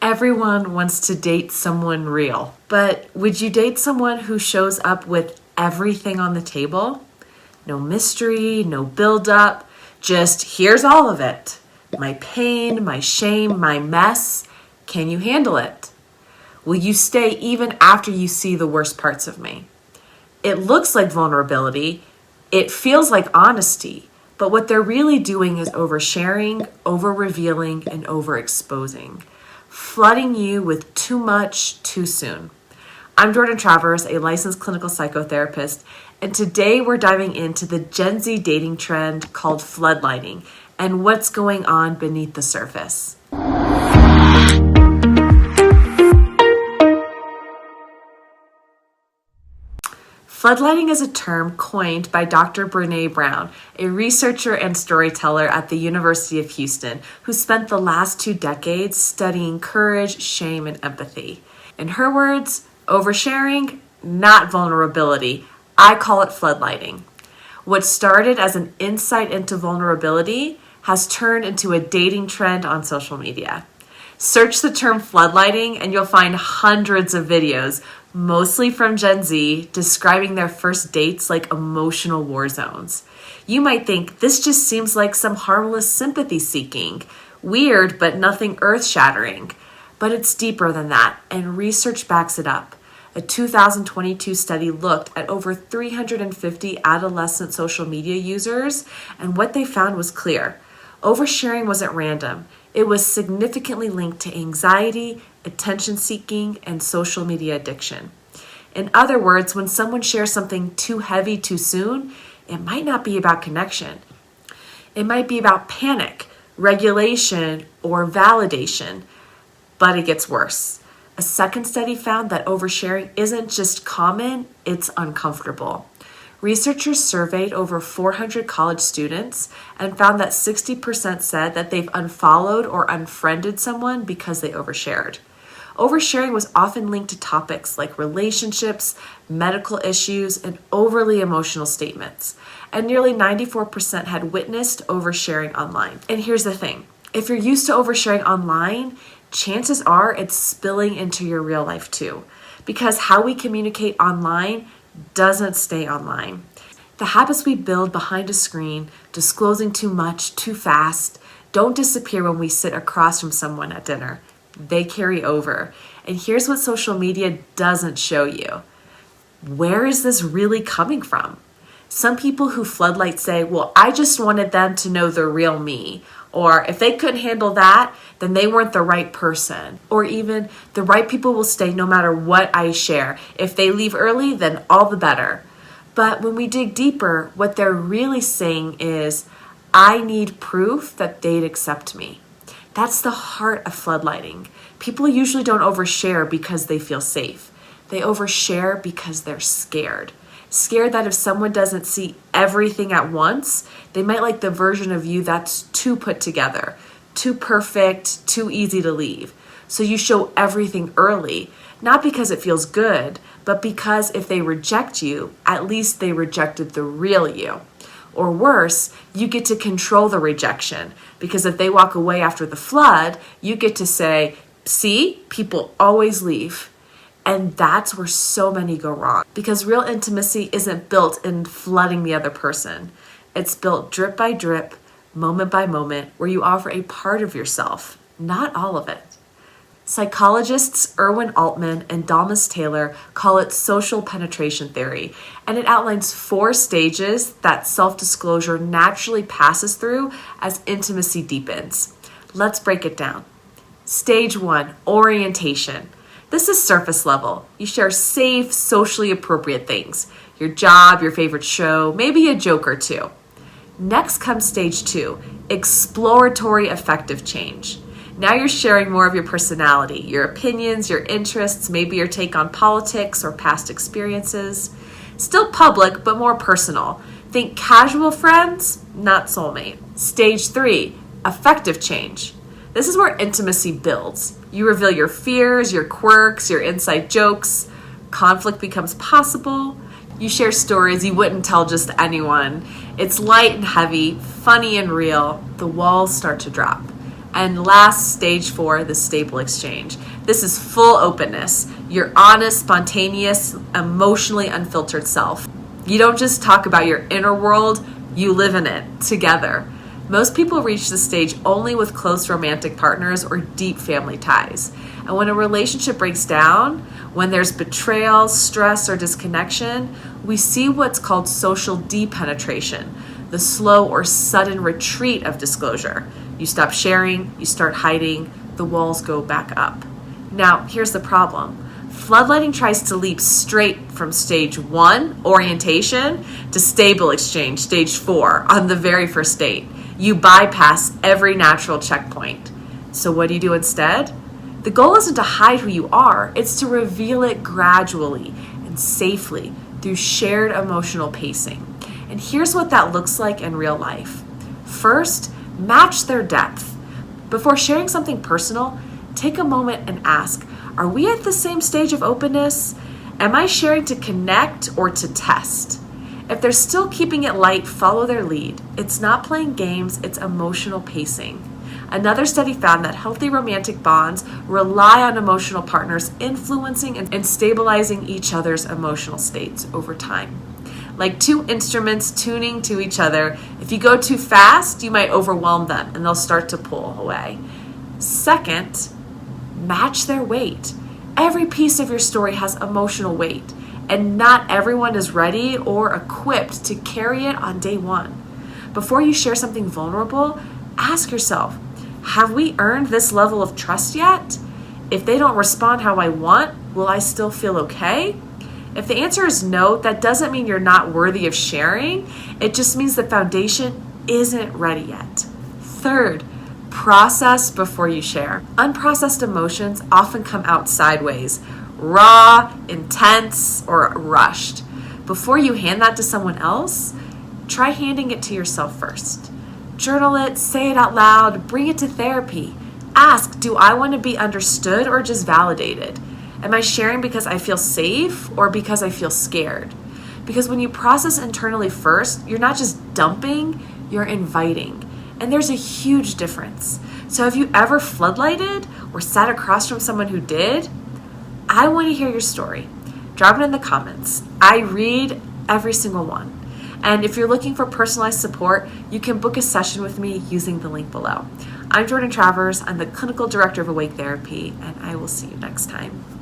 Everyone wants to date someone real, but would you date someone who shows up with everything on the table? No mystery, no build-up, just here's all of it. My pain, my shame, my mess. Can you handle it? Will you stay even after you see the worst parts of me? It looks like vulnerability. It feels like honesty. But what they're really doing is oversharing, over-revealing, and overexposing. Flooding you with too much too soon. I'm Jordan Travers, a licensed clinical psychotherapist, and today we're diving into the Gen Z dating trend called floodlighting and what's going on beneath the surface. Floodlighting is a term coined by Dr. Brené Brown, a researcher and storyteller at the University of Houston, who spent the last 2 decades studying courage, shame, and empathy. In her words, oversharing, not vulnerability. I call it floodlighting. What started as an insight into vulnerability has turned into a dating trend on social media. Search the term floodlighting and you'll find hundreds of videos, mostly from Gen Z, describing their first dates like emotional war zones. You might think this just seems like some harmless sympathy seeking, weird but nothing earth-shattering. But it's deeper than that, and research backs it up. A 2022 study looked at over 350 adolescent social media users, and what they found was clear. Oversharing wasn't random. It was significantly linked to anxiety, attention-seeking, and social media addiction. In other words, when someone shares something too heavy too soon, it might not be about connection. It might be about panic, regulation, or validation, but it gets worse. A second study found that oversharing isn't just common, it's uncomfortable. Researchers surveyed over 400 college students and found that 60% said that they've unfollowed or unfriended someone because they overshared. Oversharing was often linked to topics like relationships, medical issues, and overly emotional statements. And nearly 94% had witnessed oversharing online. And here's the thing, if you're used to oversharing online, chances are it's spilling into your real life too. Because how we communicate online doesn't stay online. The habits we build behind a screen, disclosing too much, too fast, don't disappear when we sit across from someone at dinner. They carry over. And here's what social media doesn't show you. Where is this really coming from? Some people who floodlight say, well, I just wanted them to know the real me. Or if they couldn't handle that, then they weren't the right person. Or even the right people will stay no matter what I share. If they leave early, then all the better. But when we dig deeper, what they're really saying is, I need proof that they'd accept me. That's the heart of floodlighting. People usually don't overshare because they feel safe. They overshare because they're scared. Scared that if someone doesn't see everything at once, they might like the version of you that's too put together, too perfect, too easy to leave. So you show everything early, not because it feels good, but because if they reject you, at least they rejected the real you. Or worse, you get to control the rejection, because if they walk away after the flood, you get to say, see, people always leave. And that's where so many go wrong, because real intimacy isn't built in flooding the other person. It's built drip by drip, moment by moment, where you offer a part of yourself, not all of it. Psychologists Erwin Altman and Dalmas Taylor call it social penetration theory, and it outlines 4 stages that self-disclosure naturally passes through as intimacy deepens. Let's break it down. Stage 1, orientation. This is surface level. You share safe, socially appropriate things. Your job, your favorite show, maybe a joke or two. Next comes stage 2, exploratory affective change. Now you're sharing more of your personality, your opinions, your interests, maybe your take on politics or past experiences. Still public, but more personal. Think casual friends, not soulmate. Stage 3, affective change. This is where intimacy builds. You reveal your fears, your quirks, your inside jokes. Conflict becomes possible. You share stories you wouldn't tell just anyone. It's light and heavy, funny and real. The walls start to drop. And last, stage 4, the stable exchange. This is full openness, your honest, spontaneous, emotionally unfiltered self. You don't just talk about your inner world, you live in it together. Most people reach this stage only with close romantic partners or deep family ties. And when a relationship breaks down, when there's betrayal, stress, or disconnection, we see what's called social depenetration, the slow or sudden retreat of disclosure. You stop sharing, you start hiding, the walls go back up. Now, here's the problem. Floodlighting tries to leap straight from stage 1, orientation, to stable exchange, stage 4, on the very first date. You bypass every natural checkpoint. So what do you do instead? The goal isn't to hide who you are, it's to reveal it gradually and safely through shared emotional pacing. And here's what that looks like in real life. First, match their depth. Before sharing something personal, take a moment and ask, are we at the same stage of openness? Am I sharing to connect or to test? If they're still keeping it light, follow their lead. It's not playing games, it's emotional pacing. Another study found that healthy romantic bonds rely on emotional partners influencing and stabilizing each other's emotional states over time. Like two instruments tuning to each other, if you go too fast, you might overwhelm them and they'll start to pull away. Second, match their weight. Every piece of your story has emotional weight, and not everyone is ready or equipped to carry it on day 1. Before you share something vulnerable, ask yourself, have we earned this level of trust yet? If they don't respond how I want, will I still feel okay? If the answer is no, that doesn't mean you're not worthy of sharing. It just means the foundation isn't ready yet. Third, process before you share. Unprocessed emotions often come out sideways, raw, intense, or rushed. Before you hand that to someone else, try handing it to yourself first. Journal it, say it out loud, bring it to therapy. Ask, do I want to be understood or just validated? Am I sharing because I feel safe or because I feel scared? Because when you process internally first, you're not just dumping, you're inviting. And there's a huge difference. So have you ever floodlighted or sat across from someone who did? I want to hear your story. Drop it in the comments. I read every single one. And if you're looking for personalized support, you can book a session with me using the link below. I'm Jordan Travers. I'm the Clinical Director of Awake Therapy, and I will see you next time.